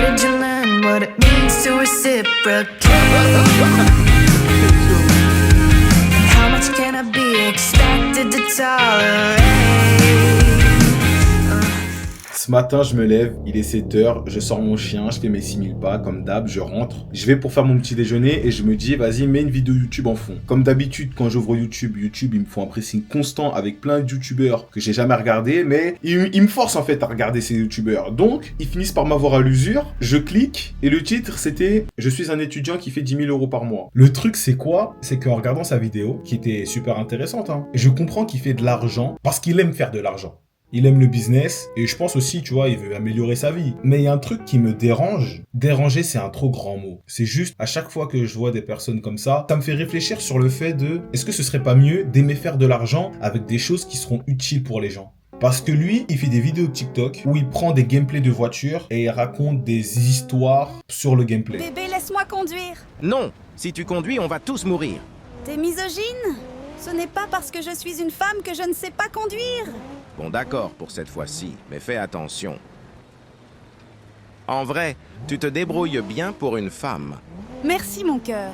did you learn what it means to reciprocate? And how much can I be expected to tolerate? Ce matin, je me lève, il est 7h, je sors mon chien, je fais mes 6000 pas, comme d'hab, je rentre. Je vais pour faire mon petit déjeuner et je me dis, vas-y, mets une vidéo YouTube en fond. Comme d'habitude, quand j'ouvre YouTube, il me faut un pressing constant avec plein de YouTubeurs que j'ai jamais regardé, mais ils me forcent en fait à regarder ces YouTubeurs. Donc, ils finissent par m'avoir à l'usure, je clique et le titre c'était « Je suis un étudiant qui fait 10 000 € par mois ». Le truc c'est quoi? C'est qu'en regardant sa vidéo, qui était super intéressante, je comprends qu'il fait de l'argent parce qu'il aime faire de l'argent. Il aime le business et je pense aussi, tu vois, il veut améliorer sa vie. Mais il y a un truc qui me dérange. Déranger, c'est un trop grand mot. C'est juste, à chaque fois que je vois des personnes comme ça me fait réfléchir sur le fait de, est-ce que ce serait pas mieux d'aimer faire de l'argent avec des choses qui seront utiles pour les gens? Parce que lui, il fait des vidéos TikTok où il prend des gameplays de voitures et il raconte des histoires sur le gameplay. Bébé, laisse-moi conduire. Non, si tu conduis, on va tous mourir. T'es misogyne? Ce n'est pas parce que je suis une femme que je ne sais pas conduire. Bon d'accord pour cette fois-ci, mais fais attention. En vrai, tu te débrouilles bien pour une femme. Merci, mon cœur.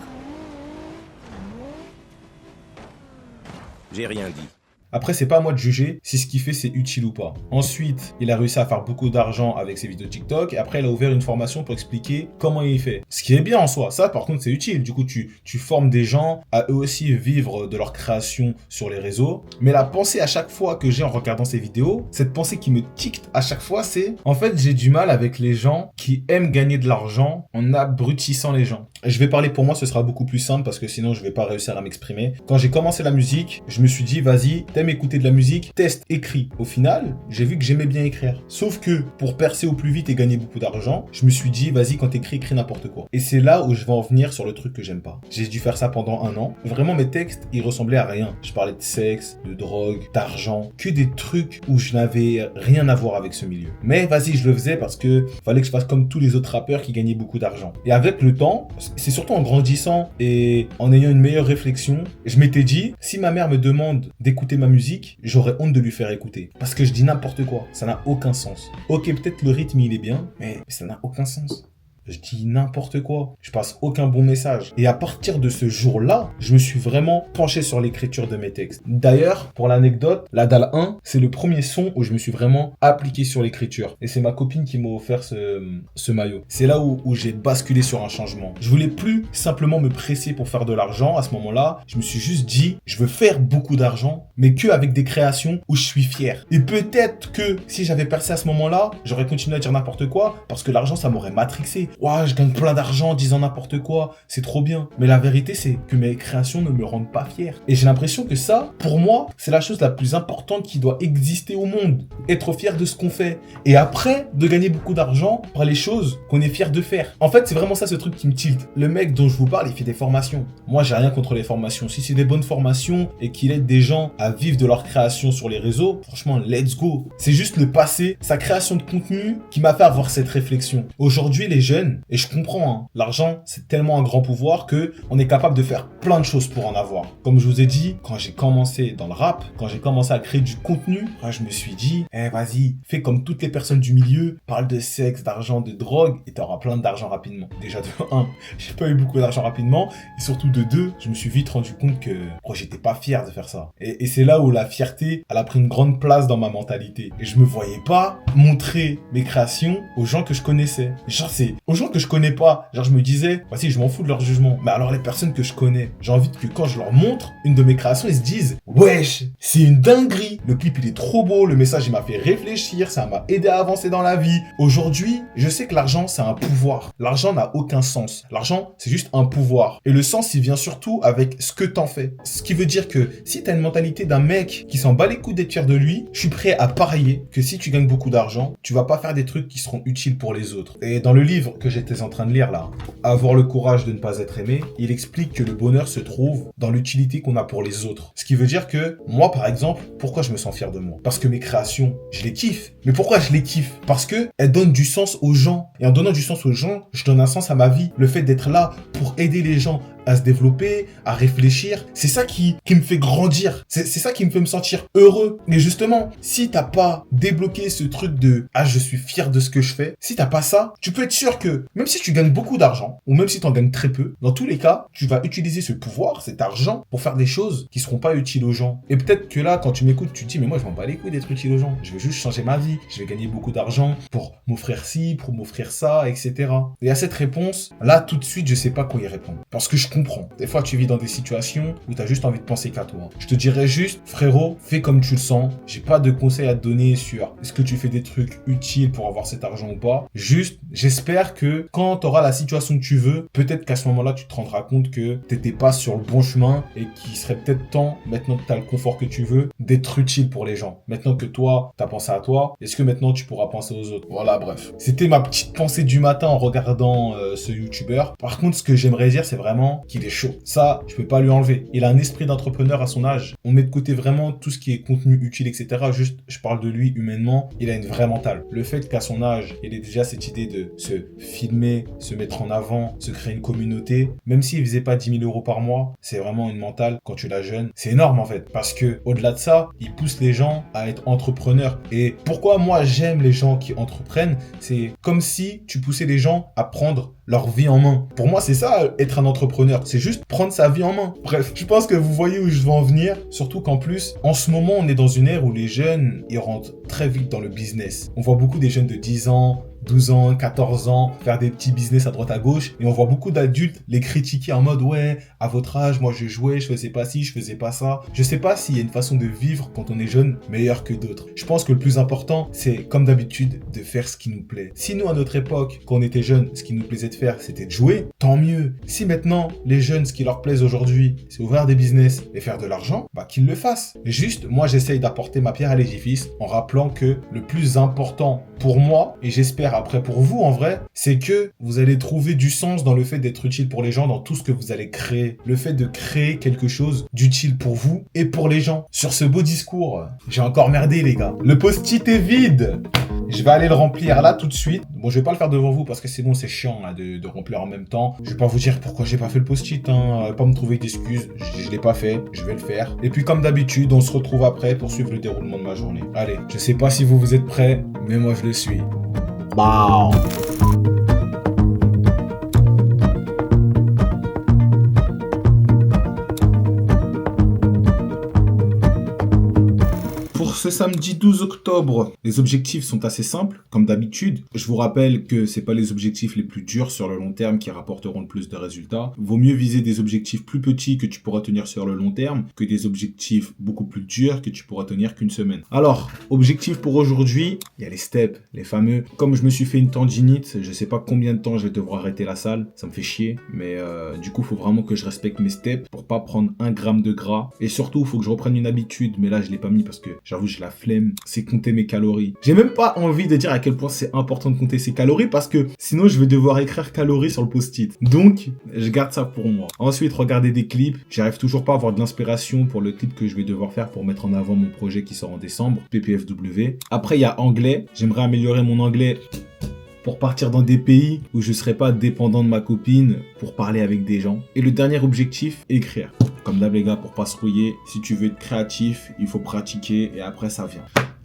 J'ai rien dit. Après, c'est pas à moi de juger si ce qu'il fait c'est utile ou pas. Ensuite, il a réussi à faire beaucoup d'argent avec ses vidéos TikTok et après il a ouvert une formation pour expliquer comment il fait. Ce qui est bien en soi, ça par contre c'est utile. Du coup, tu formes des gens à eux aussi vivre de leur création sur les réseaux. Mais la pensée à chaque fois que j'ai en regardant ces vidéos, cette pensée qui me tique à chaque fois, c'est en fait j'ai du mal avec les gens qui aiment gagner de l'argent en abrutissant les gens. Je vais parler pour moi, ce sera beaucoup plus simple parce que sinon je vais pas réussir à m'exprimer. Quand j'ai commencé la musique, je me suis dit vas-y, t'aimes écouter de la musique, teste, écris. Au final, j'ai vu que j'aimais bien écrire. Sauf que pour percer au plus vite et gagner beaucoup d'argent, je me suis dit vas-y, quand t'écris, écris n'importe quoi. Et c'est là où je vais en venir sur le truc que j'aime pas. J'ai dû faire ça pendant 1 an. Vraiment mes textes, ils ressemblaient à rien. Je parlais de sexe, de drogue, d'argent, que des trucs où je n'avais rien à voir avec ce milieu. Mais vas-y, je le faisais parce que fallait que je fasse comme tous les autres rappeurs qui gagnaient beaucoup d'argent. Et avec le temps, c'est surtout en grandissant et en ayant une meilleure réflexion, je m'étais dit, si ma mère me demande d'écouter ma musique, j'aurais honte de lui faire écouter. Parce que je dis n'importe quoi. Ça n'a aucun sens. Ok, peut-être le rythme il est bien, mais ça n'a aucun sens. Je dis n'importe quoi. Je passe aucun bon message. Et à partir de ce jour-là, je me suis vraiment penché sur l'écriture de mes textes. D'ailleurs, pour l'anecdote, la dalle 1, c'est le premier son où je me suis vraiment appliqué sur l'écriture. Et c'est ma copine qui m'a offert ce maillot. C'est là où j'ai basculé sur un changement. Je voulais plus simplement me presser pour faire de l'argent. À ce moment-là, je me suis juste dit, je veux faire beaucoup d'argent, mais que avec des créations où je suis fier. Et peut-être que si j'avais percé à ce moment-là, j'aurais continué à dire n'importe quoi parce que l'argent, ça m'aurait matrixé. Ouais, je gagne plein d'argent en disant n'importe quoi, c'est trop bien. Mais la vérité, c'est que mes créations ne me rendent pas fier. Et j'ai l'impression que ça, pour moi, c'est la chose la plus importante qui doit exister au monde. Être fier de ce qu'on fait. Et après, de gagner beaucoup d'argent par les choses qu'on est fier de faire. En fait, c'est vraiment ça ce truc qui me tilte. Le mec dont je vous parle, il fait des formations. Moi, j'ai rien contre les formations. Si c'est des bonnes formations et qu'il aide des gens à vivre de leur création sur les réseaux, franchement, let's go. C'est juste le passé, sa création de contenu qui m'a fait avoir cette réflexion. Aujourd'hui, les jeunes, et je comprends, l'argent, c'est tellement un grand pouvoir que on est capable de faire plein de choses pour en avoir. Comme je vous ai dit, quand j'ai commencé dans le rap, quand j'ai commencé à créer du contenu, je me suis dit, vas-y, fais comme toutes les personnes du milieu, parle de sexe, d'argent, de drogue, et t'auras plein d'argent rapidement. Déjà de 1, j'ai pas eu beaucoup d'argent rapidement, et surtout de 2, je me suis vite rendu compte que j'étais pas fier de faire ça. Et c'est là où la fierté, elle a pris une grande place dans ma mentalité. Et je me voyais pas montrer mes créations aux gens que je connaissais. Genre, c'est aux gens que je connais pas. Genre, je me disais, voici, je m'en fous de leur jugement. Mais alors, les personnes que je connais, j'ai envie que quand je leur montre une de mes créations, ils se disent, wesh, c'est une dinguerie. Le clip, il est trop beau. Le message, il m'a fait réfléchir. Ça m'a aidé à avancer dans la vie. Aujourd'hui, je sais que l'argent, c'est un pouvoir. L'argent n'a aucun sens. L'argent, c'est juste un pouvoir. Et le sens, il vient surtout avec ce que t'en fais. Ce qui veut dire que si t'as une mentalité d'un mec qui s'en bat les couilles d'être fier de lui, je suis prêt à parier que si tu gagnes beaucoup d'argent, tu vas pas faire des trucs qui seront utiles pour les autres. Et dans le livre que j'étais en train de lire là, Avoir le courage de ne pas être aimé, il explique que le bonheur se trouve dans l'utilité qu'on a pour les autres. Ce qui veut dire que moi par exemple, pourquoi je me sens fier de moi? Parce que mes créations, je les kiffe. Mais pourquoi je les kiffe? Parce que elles donnent du sens aux gens. Et en donnant du sens aux gens, je donne un sens à ma vie. Le fait d'être là pour aider les gens à se développer, à réfléchir. C'est ça qui me fait grandir. C'est ça qui me fait me sentir heureux. Et justement, si t'as pas débloqué ce truc de « Ah, je suis fier de ce que je fais », si t'as pas ça, tu peux être sûr que même si tu gagnes beaucoup d'argent, ou même si tu en gagnes très peu, dans tous les cas, tu vas utiliser ce pouvoir, cet argent, pour faire des choses qui seront pas utiles aux gens. Et peut-être que là, quand tu m'écoutes, tu te dis « Mais moi, je m'en bats les couilles d'être utile aux gens. Je veux juste changer ma vie. Je vais gagner beaucoup d'argent pour m'offrir ci, pour m'offrir ça, etc. » Et à cette réponse, là, tout de suite, je sais pas quoi y répondre. Parce que je comprends. Des fois, tu vis dans des situations où tu as juste envie de penser qu'à toi. Je te dirais juste, frérot, fais comme tu le sens. J'ai pas de conseils à te donner sur est-ce que tu fais des trucs utiles pour avoir cet argent ou pas. Juste, j'espère que quand tu auras la situation que tu veux, peut-être qu'à ce moment-là, tu te rendras compte que t'étais pas sur le bon chemin et qu'il serait peut-être temps, maintenant que tu as le confort que tu veux, d'être utile pour les gens. Maintenant que toi, tu as pensé à toi, est-ce que maintenant tu pourras penser aux autres? Voilà, bref. C'était ma petite pensée du matin en regardant ce youtubeur. Par contre, ce que j'aimerais dire, c'est vraiment qu'il est chaud. Ça, je peux pas lui enlever. Il a un esprit d'entrepreneur à son âge. On met de côté vraiment tout ce qui est contenu utile, etc. Juste, je parle de lui humainement. Il a une vraie mentale. Le fait qu'à son âge, il ait déjà cette idée de se filmer, se mettre en avant, se créer une communauté, même s'il faisait pas 10 000 euros par mois, c'est vraiment une mentale quand tu la jeune. C'est énorme en fait. Parce que au-delà de ça, il pousse les gens à être entrepreneurs. Et pourquoi moi j'aime les gens qui entreprennent, c'est comme si tu poussais les gens à prendre leur vie en main. Pour moi, c'est ça, être un entrepreneur. C'est juste prendre sa vie en main. Bref, je pense que vous voyez où je veux en venir. Surtout qu'en plus, en ce moment, on est dans une ère où les jeunes, ils rentrent très vite dans le business. On voit beaucoup des jeunes de 10 ans, 12 ans, 14 ans, faire des petits business à droite à gauche. Et on voit beaucoup d'adultes les critiquer en mode « Ouais, à votre âge, moi je jouais, je faisais pas ci, je faisais pas ça. » Je sais pas s'il y a une façon de vivre quand on est jeune meilleure que d'autres. Je pense que le plus important, c'est comme d'habitude de faire ce qui nous plaît. Si nous, à notre époque, quand on était jeunes, ce qui nous plaisait de faire, c'était de jouer, tant mieux. Si maintenant, les jeunes, ce qui leur plaise aujourd'hui, c'est ouvrir des business et faire de l'argent, bah qu'ils le fassent. Juste, moi j'essaye d'apporter ma pierre à l'édifice en rappelant que le plus important pour moi, et j'espère après pour vous en vrai, c'est que vous allez trouver du sens dans le fait d'être utile pour les gens, dans tout ce que vous allez créer. Le fait de créer quelque chose d'utile pour vous et pour les gens. Sur ce beau discours, j'ai encore merdé les gars. Le post-it est vide. Je vais aller le remplir là tout de suite. Bon, je vais pas le faire devant vous parce que sinon c'est chiant là, de remplir en même temps. Je vais pas vous dire pourquoi j'ai pas fait le post-it, hein. Pas me trouver d'excuses. Je l'ai pas fait, je vais le faire. Et puis comme d'habitude, on se retrouve après pour suivre le déroulement de ma journée. Allez, je sais pas si vous êtes prêts, mais moi je le suis. Bah. Pour ce samedi 12 octobre, les objectifs sont assez simples, comme d'habitude. Je vous rappelle que c'est pas les objectifs les plus durs sur le long terme qui rapporteront le plus de résultats. Vaut mieux viser des objectifs plus petits que tu pourras tenir sur le long terme que des objectifs beaucoup plus durs que tu pourras tenir qu'une semaine. Alors, objectif pour aujourd'hui, il y a les steps, les fameux. Comme je me suis fait une tendinite, je sais pas combien de temps je vais devoir arrêter la salle, ça me fait chier, mais du coup, il faut vraiment que je respecte mes steps pour pas prendre 1 gramme de gras. Et surtout, il faut que je reprenne une habitude, mais là, je l'ai pas mis parce que j'avoue, j'ai la flemme, c'est compter mes calories. J'ai même pas envie de dire à quel point c'est important de compter ses calories parce que sinon je vais devoir écrire calories sur le post-it. Donc, je garde ça pour moi. Ensuite, regarder des clips. J'arrive toujours pas à avoir de l'inspiration pour le clip que je vais devoir faire pour mettre en avant mon projet qui sort en décembre, PPFW. Après, il y a anglais. J'aimerais améliorer mon anglais pour partir dans des pays où je serai pas dépendant de ma copine pour parler avec des gens. Et le dernier objectif, écrire. Comme d'hab les gars, pour pas se rouiller, si tu veux être créatif, il faut pratiquer et après ça vient.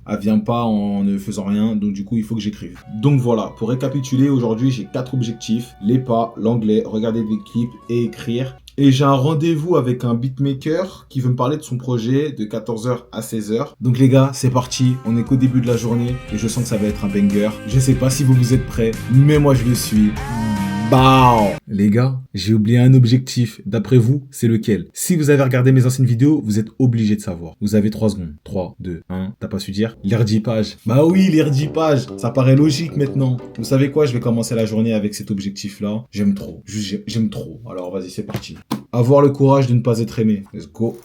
Elle vient pas en ne faisant rien, donc du coup il faut que j'écrive. Donc voilà, pour récapituler, aujourd'hui j'ai 4 objectifs, les pas, l'anglais, regarder des clips et écrire. Et j'ai un rendez-vous avec un beatmaker qui veut me parler de son projet de 14h à 16h. Donc les gars, c'est parti, on est qu'au début de la journée et je sens que ça va être un banger. Je sais pas si vous êtes prêts, mais moi je le suis. Bah les gars, j'ai oublié un objectif. D'après vous, c'est lequel? Si vous avez regardé mes anciennes vidéos, vous êtes obligé de savoir. Vous avez 3 secondes. 3, 2, 1. T'as pas su dire? Les redipages. Bah oui, les redipages. Ça paraît logique maintenant. Vous savez quoi? Je vais commencer la journée avec cet objectif-là. J'aime trop. J'aime trop. Alors vas-y, c'est parti. Avoir le courage de ne pas être aimé. Let's go.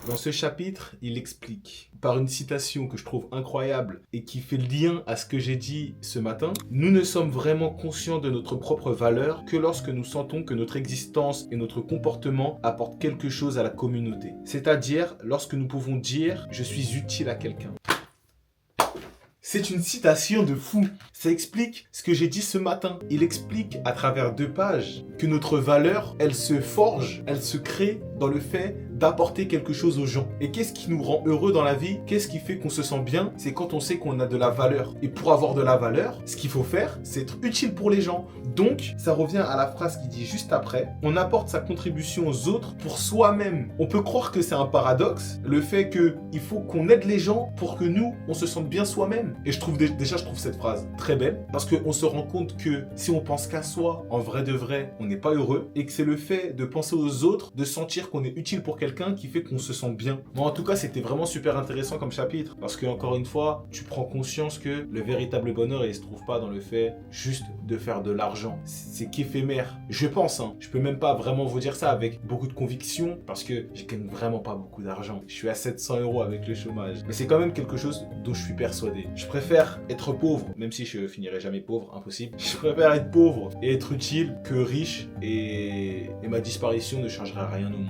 Dans ce chapitre, il explique, par une citation que je trouve incroyable et qui fait lien à ce que j'ai dit ce matin, « Nous ne sommes vraiment conscients de notre propre valeur que lorsque nous sentons que notre existence et notre comportement apportent quelque chose à la communauté. C'est-à-dire lorsque nous pouvons dire « Je suis utile à quelqu'un ». C'est une citation de fou. Ça explique ce que j'ai dit ce matin. Il explique à travers 2 pages que notre valeur, elle se forge, elle se crée dans le fait d'apporter quelque chose aux gens. Et qu'est-ce qui nous rend heureux dans la vie? Qu'est-ce qui fait qu'on se sent bien? C'est quand on sait qu'on a de la valeur. Et pour avoir de la valeur, ce qu'il faut faire, c'est être utile pour les gens. Donc, ça revient à la phrase qui dit juste après, on apporte sa contribution aux autres pour soi-même. On peut croire que c'est un paradoxe, le fait qu'il faut qu'on aide les gens pour que nous, on se sente bien soi-même. Et je trouve cette phrase très belle, parce qu'on se rend compte que si on pense qu'à soi, en vrai de vrai, on n'est pas heureux, et que c'est le fait de penser aux autres, de sentir qu'on est utile pour quelqu'un qui fait qu'on se sent bien. Moi, en tout cas, c'était vraiment super intéressant comme chapitre, parce que encore une fois, tu prends conscience que le véritable bonheur, il se trouve pas dans le fait juste de faire de l'argent. C'est qu'éphémère. Je pense, hein. Je peux même pas vraiment vous dire ça avec beaucoup de conviction, parce que je gagne vraiment pas beaucoup d'argent. Je suis à 700 € avec le chômage. Mais c'est quand même quelque chose dont je suis persuadé. Je préfère être pauvre, même si je finirai jamais pauvre, impossible. Je préfère être pauvre et être utile que riche, et ma disparition ne changera rien au monde.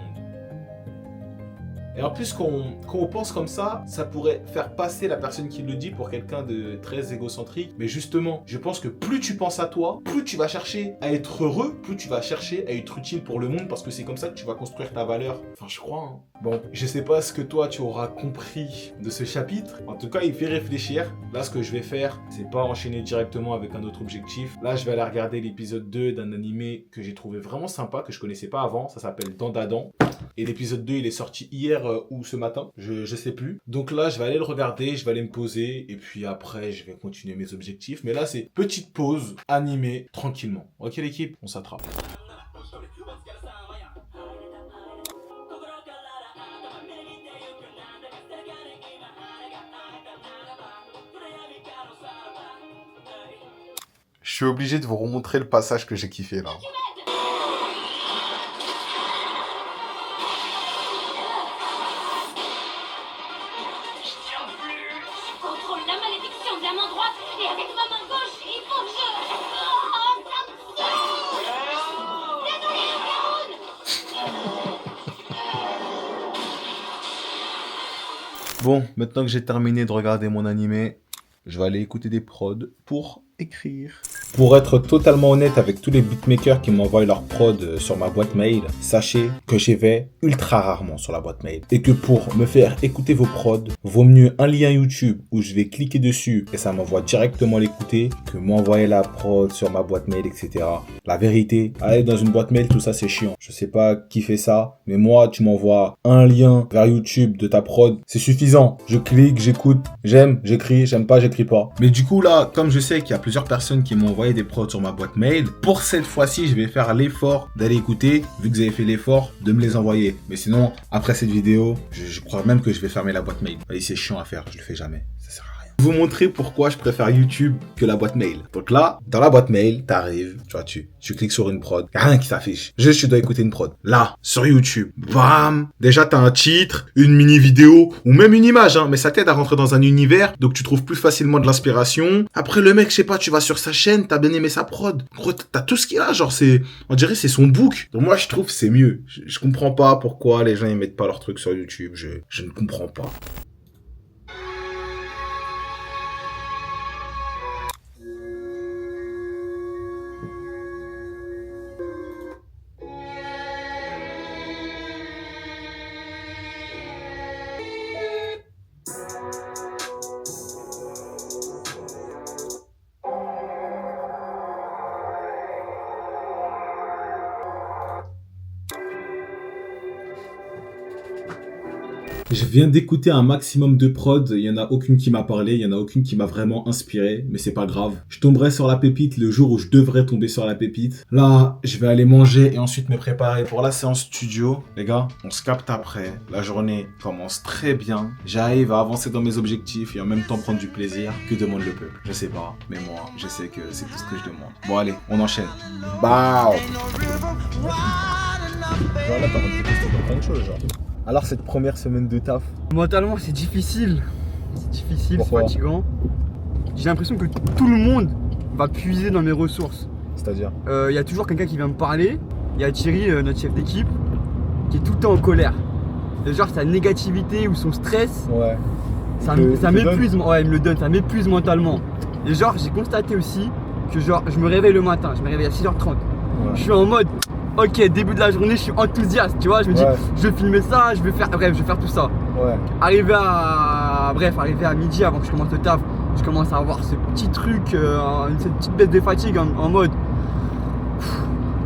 Et en plus, quand on pense comme ça, ça pourrait faire passer la personne qui le dit pour quelqu'un de très égocentrique. Mais justement, je pense que plus tu penses à toi, plus tu vas chercher à être heureux, plus tu vas chercher à être utile pour le monde, parce que c'est comme ça que tu vas construire ta valeur. Enfin, je crois, hein. Bon, je sais pas ce que toi, tu auras compris de ce chapitre. En tout cas, il fait réfléchir. Là, ce que je vais faire, c'est pas enchaîner directement avec un autre objectif. Là, je vais aller regarder l'épisode 2 d'un animé que j'ai trouvé vraiment sympa, que je connaissais pas avant. Ça s'appelle Dandadan. Et l'épisode 2, il est sorti hier ou ce matin, je sais plus. Donc là, je vais aller le regarder, je vais aller me poser, et puis après, je vais continuer mes objectifs. Mais là, c'est petite pause, animé, tranquillement. Ok l'équipe, on s'attrape. Je suis obligé de vous remontrer le passage que j'ai kiffé là. Bon, maintenant que j'ai terminé de regarder mon animé, je vais aller écouter des prods pour écrire. Pour être totalement honnête avec tous les beatmakers qui m'envoient leur prod sur ma boîte mail, sachez que j'y vais ultra rarement sur la boîte mail. Et que pour me faire écouter vos prods, vaut mieux un lien YouTube où je vais cliquer dessus et ça m'envoie directement l'écouter que m'envoyer la prod sur ma boîte mail, etc. La vérité, aller dans une boîte mail, tout ça c'est chiant. Je sais pas qui fait ça, mais moi tu m'envoies un lien vers YouTube de ta prod, c'est suffisant. Je clique, j'écoute, j'aime, j'écris, j'aime pas, j'écris pas. Mais du coup là, comme je sais qu'il y a plusieurs personnes qui m'ont envoyé des prods sur ma boîte mail, pour cette fois-ci je vais faire l'effort d'aller écouter, vu que vous avez fait l'effort de me les envoyer. Mais sinon, après cette vidéo, je crois même que je vais fermer la boîte mail. Et c'est chiant à faire, je le fais jamais, ça sert à rien. Vous montrer pourquoi je préfère YouTube que la boîte mail. Donc là, dans la boîte mail, t'arrives, tu vois, tu cliques sur une prod, y a rien qui s'affiche. Juste, tu dois écouter une prod. Là, sur YouTube, bam, déjà t'as un titre, une mini vidéo, ou même une image, hein, mais ça t'aide à rentrer dans un univers, donc tu trouves plus facilement de l'inspiration. Après, le mec, je sais pas, tu vas sur sa chaîne, t'as bien aimé sa prod. Gros, t'as tout ce qu'il a, genre on dirait c'est son book. Donc moi, je trouve c'est mieux. Je comprends pas pourquoi les gens ils mettent pas leurs trucs sur YouTube. Je ne comprends pas. Je viens d'écouter un maximum de prods, il y en a aucune qui m'a parlé, il y en a aucune qui m'a vraiment inspiré, mais c'est pas grave. Je tomberai sur la pépite le jour où je devrais tomber sur la pépite. Là, je vais aller manger et ensuite me préparer pour la séance studio. Les gars, on se capte après. La journée commence très bien. J'arrive à avancer dans mes objectifs et en même temps prendre du plaisir. Que demande le peuple? Je sais pas, mais moi, je sais que c'est tout ce que je demande. Bon allez, on enchaîne. Bah. Genre là, t'as rendu compte de plein de choses, genre. Alors cette première semaine de taf, Mentalement, c'est difficile. C'est difficile, c'est Pourquoi? fatigant. J'ai l'impression que tout le monde va puiser dans mes ressources. c'est-à-dire Il y a toujours quelqu'un qui vient me parler. Il y a Thierry, notre chef d'équipe, qui est tout le temps en colère. Et genre, sa négativité ou son stress, Ouais. ça Il te m'épuise. Ouais, il me le donne, ça m'épuise mentalement. Et genre, j'ai constaté aussi que genre, je me réveille le matin, je me réveille à 6h30. Ouais. Je suis en mode, ok, début de la journée, je suis enthousiaste, tu vois. Je me dis, Ouais. je vais filmer ça, je vais faire, bref, je vais faire tout ça. Ouais. Arrivé à midi, avant que je commence le taf, je commence à avoir ce petit truc, cette petite baisse de fatigue en mode,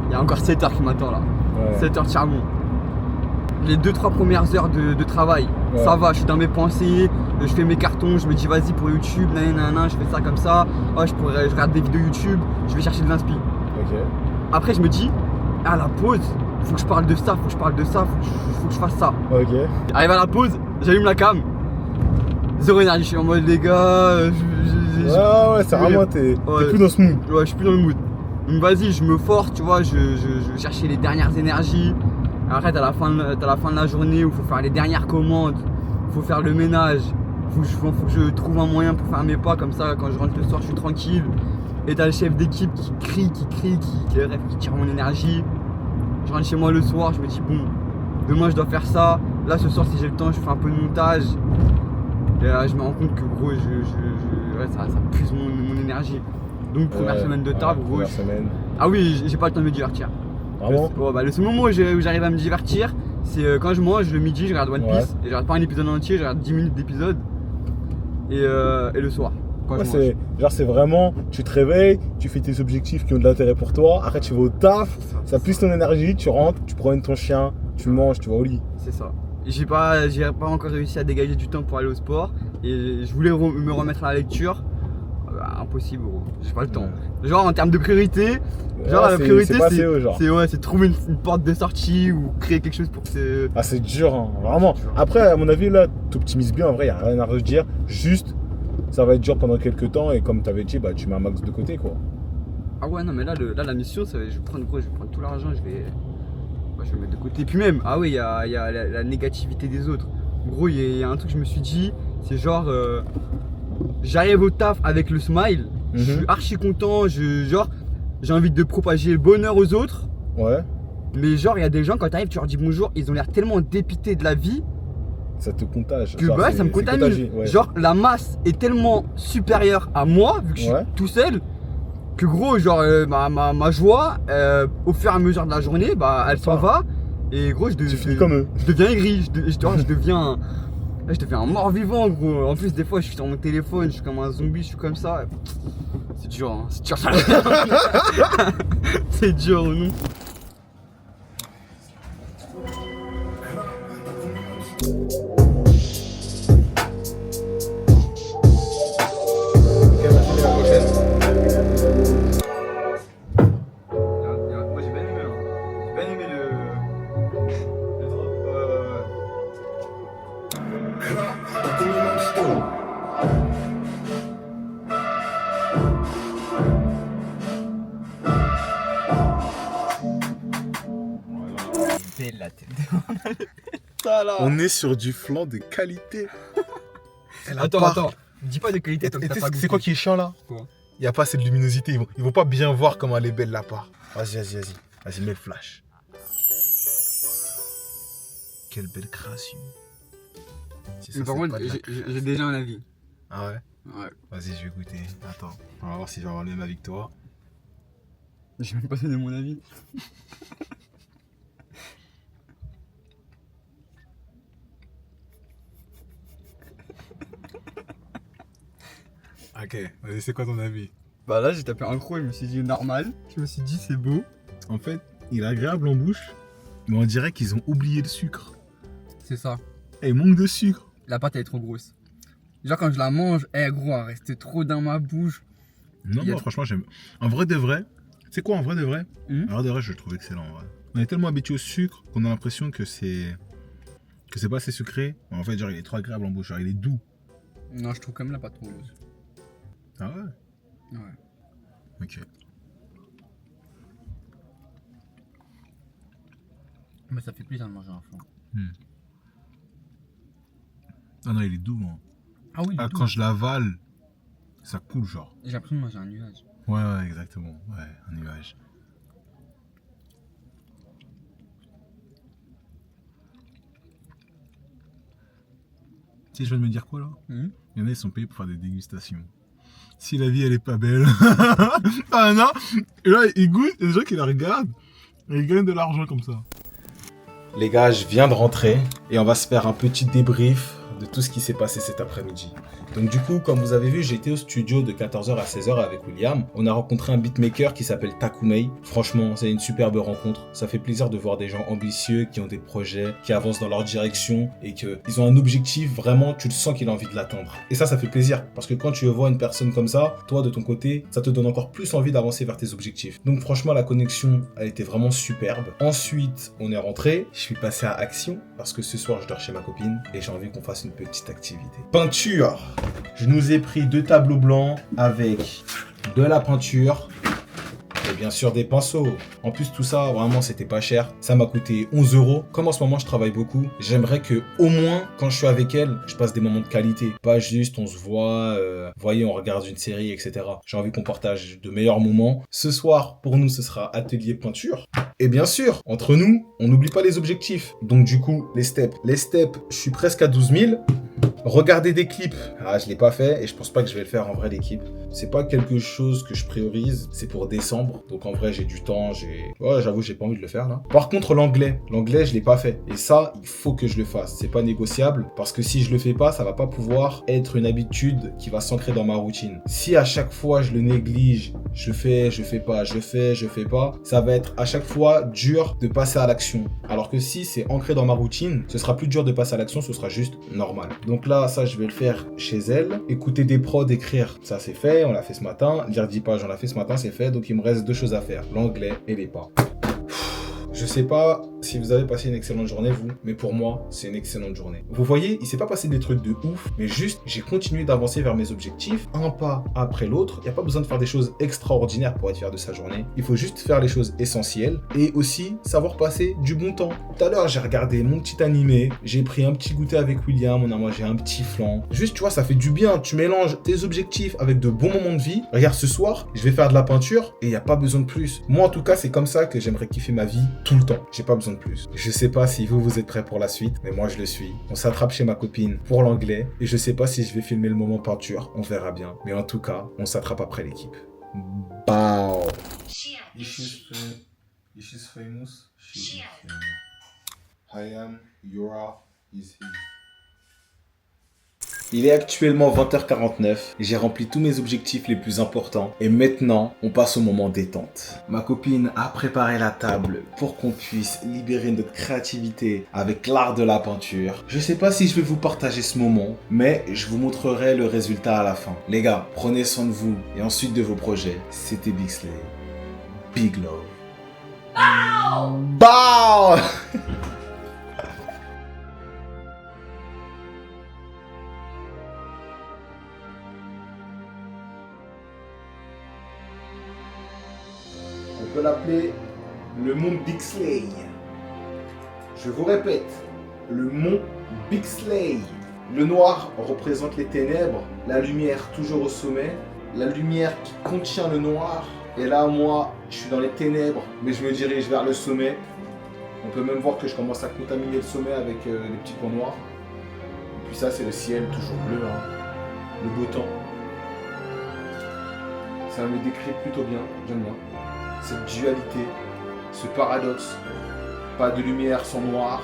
il y a encore 7 heures qui m'attend là. Ouais. 7 heures de charbon. Les 2-3 premières heures de travail, Ouais. ça va, je suis dans mes pensées, je fais mes cartons, je me dis vas-y pour YouTube, nanana, je fais ça comme ça, oh, je regarde des vidéos YouTube, je vais chercher de l'inspi. Ok. Après je me dis, à la pause, faut que je parle de ça, faut que je fasse ça. Ok. Arrive à la pause, j'allume la cam, zéro énergie, je suis en mode les gars, Ouais, c'est Oui. vraiment, t'es Ouais. plus dans ce mood. ouais, je suis plus dans le mood. Donc vas-y, je me force, tu vois, je vais chercher les dernières énergies. Après, t'as la fin de la journée où il faut faire les dernières commandes, faut faire le ménage, faut que je trouve un moyen pour faire mes pas, comme ça, quand je rentre le soir, je suis tranquille. Et t'as le chef d'équipe qui crie, qui tire mon énergie. Je rentre chez moi le soir, je me dis, bon, demain je dois faire ça. Là, ce soir, si j'ai le temps, je fais un peu de montage. Et là, je me rends compte que gros, ouais, ça puise mon énergie. Donc, première Ouais, semaine de ouais, taf, gros. première semaine. Ah oui, j'ai pas le temps de me divertir. Vraiment Ouais, bah, le seul moment où j'arrive à me divertir, c'est quand je mange le midi, je regarde One Piece. Et je regarde pas un épisode entier, je regarde 10 minutes d'épisode. Et le soir, quand Ouais, je mange. c'est vraiment, tu te réveilles, tu fais tes objectifs qui ont de l'intérêt pour toi, après tu vas au taf, ça puise ton énergie, tu rentres, tu promènes ton chien, tu manges, tu vas au lit. C'est ça. Et j'ai pas encore réussi à dégager du temps pour aller au sport. Et je voulais me remettre à la lecture. Impossible, gros. J'ai pas le temps. Genre en termes de priorité, genre Ouais, la priorité c'est pas assez haut, genre. c'est trouver une porte de sortie ou créer quelque chose pour que c'est. Ah, c'est dur, hein, vraiment. Après, à mon avis, là, t'optimises bien, en vrai, y a rien à redire. Juste, ça va être dur pendant quelques temps, et comme t'avais dit, bah, tu mets un max de côté, quoi. Ah ouais non mais là la mission je vais prendre tout l'argent, je vais le mettre de côté. Et puis même, ah oui, il y a la négativité des autres. Gros, il y a un truc que je me suis dit, c'est genre j'arrive au taf avec le smile, je suis archi content, j'ai envie de propager le bonheur aux autres. Ouais, Mais genre, il y a des gens, quand t'arrives, tu leur dis bonjour, ils ont l'air tellement dépités de la vie ça te contage. que Genre, bah, c'est- ça me c'est contamine. contagieux, ouais. Genre, la masse est tellement supérieure à moi, vu que je suis Ouais. tout seul, que gros, genre, ma joie, au fur et à mesure de la journée, bah, elle s'en va. Et gros, Tu finis comme eux. je deviens aigri, je deviens un mort-vivant, gros. En plus, des fois, je suis sur mon téléphone, je suis comme un zombie, je suis comme ça. C'est dur, hein, c'est dur. C'est dur, non? Moi j'ai bien aimé, hein. J'ai bien aimé le drop. Belle la tête. Ça là. On est sur du flan de qualité. Elle a Attends, pas- attends. Dis pas de qualité tant que Et t'as tu pas sais, goûté. c'est quoi qui est chiant là? Quoi? Il n'y a pas assez de luminosité. Ils vont pas bien voir comment elle est belle la part. Vas-y, mets le flash. Quelle belle création. Si ça, Mais par c'est contre, pas de la j'ai création. déjà un avis. Ah ouais? Ouais. Vas-y, je vais goûter. Attends, on va voir si je vais avoir le même avec toi. J'ai même pas donné mon avis. Ok, vas-y, c'est quoi ton avis? Bah là, j'ai tapé un croc, je me suis dit normal. Je me suis dit c'est beau. En fait, il est agréable en bouche, mais on dirait qu'ils ont oublié le sucre. C'est ça. Et il manque de sucre. La pâte elle est trop grosse. Genre quand je la mange, gros, elle reste trop dans ma bouche. Non, Il y a moi, franchement, j'aime. En vrai de vrai, c'est quoi en vrai de vrai? Mhm. En vrai de vrai, je le trouve excellent en vrai. On est tellement habitué au sucre qu'on a l'impression que c'est pas assez sucré. Mais en fait, genre, il est trop agréable en bouche, genre, il est doux. Non, je trouve quand même la pâte trop grosse. Ah ouais? Ouais. Ok. Mais ça fait plaisir de manger un flan. Ah non, il est doux. Hein. Ah oui, Ah, quand je l'avale, ça coule, genre. j'ai l'impression de manger un nuage. Ouais, exactement. Ouais, un nuage. Tu sais, je viens de me dire quoi là? Il y en a, ils sont payés pour faire des dégustations. Si la vie elle est pas belle. Ah non! Et là, ils goûtent, il y a des gens qui la regardent et ils gagnent de l'argent comme ça. Les gars, je viens de rentrer et on va se faire un petit débrief de tout ce qui s'est passé cet après-midi. Donc du coup, comme vous avez vu, j'étais au studio de 14h à 16h avec William. On a rencontré un beatmaker qui s'appelle Takumei. Franchement, c'est une superbe rencontre. Ça fait plaisir de voir des gens ambitieux, qui ont des projets, qui avancent dans leur direction et qu'ils ont un objectif, vraiment, tu le sens qu'il a envie de l'atteindre. Et ça fait plaisir parce que quand tu vois une personne comme ça, toi de ton côté, ça te donne encore plus envie d'avancer vers tes objectifs. Donc franchement, la connexion a été vraiment superbe. Ensuite, on est rentré. Je suis passé à Action parce que ce soir, je dors chez ma copine et j'ai envie qu'on fasse une petite activité. Peinture. Je nous ai pris 2 tableaux blancs avec de la peinture et bien sûr des pinceaux. En plus tout ça, vraiment c'était pas cher. Ça m'a coûté 11 €. Comme en ce moment je travaille beaucoup, j'aimerais que au moins quand je suis avec elle, je passe des moments de qualité. Pas juste on se voit, voyez on regarde une série, etc. J'ai envie qu'on partage de meilleurs moments. Ce soir, pour nous, ce sera atelier peinture. Et bien sûr, entre nous, on n'oublie pas les objectifs. Donc du coup, les steps. Les steps, je suis presque à 12 000. Regarder des clips, je l'ai pas fait et je pense pas que je vais le faire en vrai, les clips. C'est pas quelque chose que je priorise, c'est pour décembre. Donc en vrai, j'ai du temps, j'avoue, j'ai pas envie de le faire là. Par contre, l'anglais, je l'ai pas fait. Et ça, il faut que je le fasse. C'est pas négociable parce que si je le fais pas, ça va pas pouvoir être une habitude qui va s'ancrer dans ma routine. Si à chaque fois je le néglige, je fais pas, ça va être à chaque fois dur de passer à l'action. Alors que si c'est ancré dans ma routine, ce sera plus dur de passer à l'action, ce sera juste normal. Donc là, ça, je vais le faire chez elle. Écouter des prods, écrire, ça c'est fait, on l'a fait ce matin. Lire 10 pages, on l'a fait ce matin, c'est fait. Donc il me reste 2 choses à faire, l'anglais et les pas. Je sais pas si vous avez passé une excellente journée, vous, mais pour moi, c'est une excellente journée. Vous voyez, il s'est pas passé des trucs de ouf, mais juste, j'ai continué d'avancer vers mes objectifs, un pas après l'autre. Il n'y a pas besoin de faire des choses extraordinaires pour être fier de sa journée. Il faut juste faire les choses essentielles et aussi savoir passer du bon temps. Tout à l'heure, j'ai regardé mon petit animé, j'ai pris un petit goûter avec William, on a mangé un petit flan. Juste, tu vois, ça fait du bien. Tu mélanges tes objectifs avec de bons moments de vie. Regarde, ce soir, je vais faire de la peinture et il n'y a pas besoin de plus. Moi, en tout cas, c'est comme ça que j'aimerais kiffer ma vie tout le temps. J'ai pas besoin de plus. Je sais pas si vous êtes prêts pour la suite, mais moi je le suis. On s'attrape chez ma copine pour l'anglais et je sais pas si je vais filmer le moment peinture. On verra bien. Mais en tout cas, on s'attrape après l'équipe. Bow. If she's famous, she is famous. I am, Yura is he. Il est actuellement 20h49, j'ai rempli tous mes objectifs les plus importants et maintenant on passe au moment détente. Ma copine a préparé la table pour qu'on puisse libérer notre créativité avec l'art de la peinture. Je sais pas si je vais vous partager ce moment, mais je vous montrerai le résultat à la fin. Les gars, prenez soin de vous et ensuite de vos projets. C'était Big Slay. Big Love. Bow! On peut l'appeler le mont Bixley. Je vous répète, le mont Bixley. Le noir représente les ténèbres, la lumière toujours au sommet, la lumière qui contient le noir. Et là, moi, je suis dans les ténèbres, mais je me dirige vers le sommet. On peut même voir que je commence à contaminer le sommet avec les petits points noirs. Et puis ça, c'est le ciel, toujours bleu, hein. Le beau temps. Ça me décrit plutôt bien, j'aime bien. Cette dualité, ce paradoxe, pas de lumière sans noir,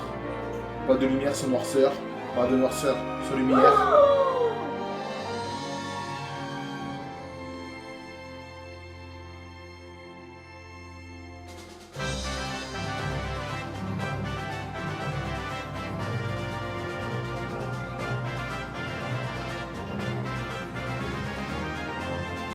pas de lumière sans noirceur, pas de noirceur sans lumière.